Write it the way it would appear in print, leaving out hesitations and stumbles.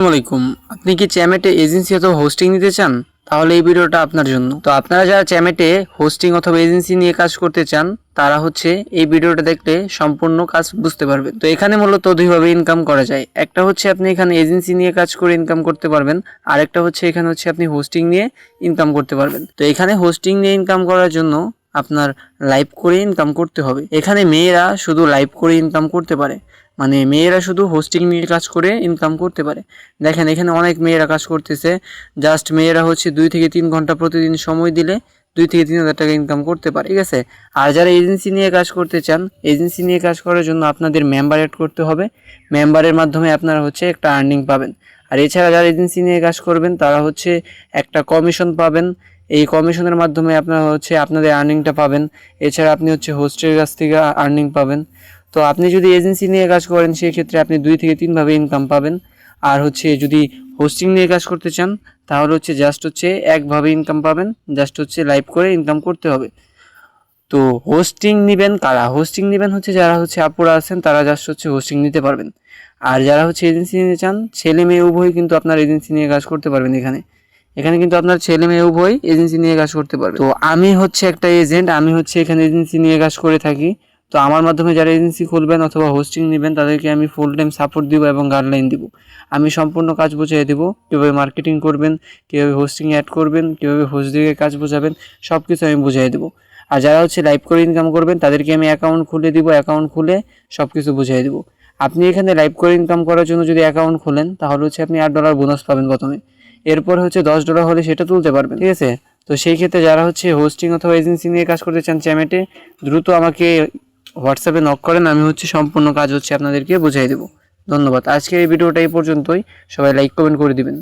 আসসালামাইকুম। আপনি কি চ্যামেটে এজেন্সি অথবা হোস্টিং নিতে চান? তাহলে এই ভিডিওটা আপনার জন্য। তো আপনারা যারা চ্যামেটে হোস্টিং অথবা এজেন্সি নিয়ে কাজ করতে চান তারা এই ভিডিওটা দেখলে সম্পূর্ণ কাজ বুঝতে পারবেন। তো এখানে মূলত দুইভাবে ইনকাম করা যায়। একটা আপনি এখানে এজেন্সি নিয়ে কাজ করে ইনকাম করতে পারবেন, আর একটা এখানে আপনি হোস্টিং নিয়ে ইনকাম করতে পারবেন। তো এখানে হোস্টিং নিয়ে ইনকাম করার জন্য আপনার লাইভ করে ইনকাম করতে হবে। এখানে মেয়েরা শুধু লাইভ করে ইনকাম করতে পারে, মানে মেয়েরা শুধু হোস্টিং নিয়ে কাজ করে ইনকাম করতে পারে। দেখেন এখানে অনেক মেয়েরা কাজ করতেছে। জাস্ট মেয়েরা 2 থেকে 3 ঘন্টা প্রতিদিন সময় দিলে 2 থেকে 3 হাজার টাকা ইনকাম করতে পারে, ঠিক আছে। আর যারা এজেন্সি নিয়ে কাজ করতে চান, এজেন্সি নিয়ে কাজ করার জন্য আপনাদের মেম্বার অ্যাড করতে হবে। মেম্বারের মাধ্যমে আপনারা একটা আর্নিং পাবেন। আর এছাড়া যারা এজেন্সি নিয়ে কাজ করবেন তারা একটা কমিশন পাবেন। এই কমিশনের মাধ্যমে আপনারা আপনাদের আর্নিংটা পাবেন। এছাড়া আপনি হোস্টের কাছ থেকে আর্নিং পাবেন। তো আপনি যদি এজেন্সি নিয়ে কাজ করেন সেক্ষেত্রে আপনি 2 থেকে 3 ভাবে ইনকাম পাবেন। আর যদি হোস্টিং নিয়ে কাজ করতে চান তাহলে জাস্ট একভাবে ইনকাম পাবেন, জাস্ট লাইভ করে ইনকাম করতে হবে। তো হোস্টিং নেবেন কারা? হোস্টিং নেবেন যারা আপুরা আছেন তারা জাস্ট হোস্টিং নিতে পারবেন। আর যারা এজেন্সি নিতে চান, ছেলে মেয়ে উভয় কিন্তু আপনার এজেন্সি নিয়ে কাজ করতে পারবেন। এখানে কিন্তু আপনার ছেলে মেয়ে উভয় এজেন্সি নিয়ে কাজ করতে পারবে। তো আমি একটা এজেন্ট, আমি এখানে এজেন্সি নিয়ে কাজ করে থাকি। তো আমার মাধ্যমে যারা এজেন্সি খুলবেন অথবা হোস্টিং নেবেন তাদেরকে আমি ফুল টাইম সাপোর্ট দিব এবং গাইডলাইন দিব। আমি সম্পূর্ণ কাজ বুঝিয়ে দেবো, কীভাবে মার্কেটিং করবেন, কীভাবে হোস্টিং অ্যাড করবেন, কীভাবে হোস্টিংয়ে কাজ বোঝাবেন, সব কিছু আমি বুঝিয়ে দেবো। আর যারা লাইভ করে ইনকাম করবেন তাদেরকে আমি অ্যাকাউন্ট খুলে দিব, অ্যাকাউন্ট খুলে সব কিছু বুঝিয়ে দেবো। আপনি এখানে লাইভ করে ইনকাম করার জন্য যদি অ্যাকাউন্ট খোলেন তাহলে আপনি $8 বোনাস পাবেন প্রথমে। এরপর $10 হলে সেটা তুলতে পারবেন, ঠিক আছে। তো সেই ক্ষেত্রে যারা হোস্টিং অথবা এজেন্সি নিয়ে কাজ করতে চান চ্যামেটে, দ্রুত আমাকে হোয়াটসঅ্যাপে নক করেন। আমি সম্পূর্ণ কাজ আপনাদেরকে বুঝিয়ে দেবো। ধন্যবাদ। আজকের এই ভিডিওটা এই পর্যন্তই। সবাই লাইক কমেন্ট করে দিবেন।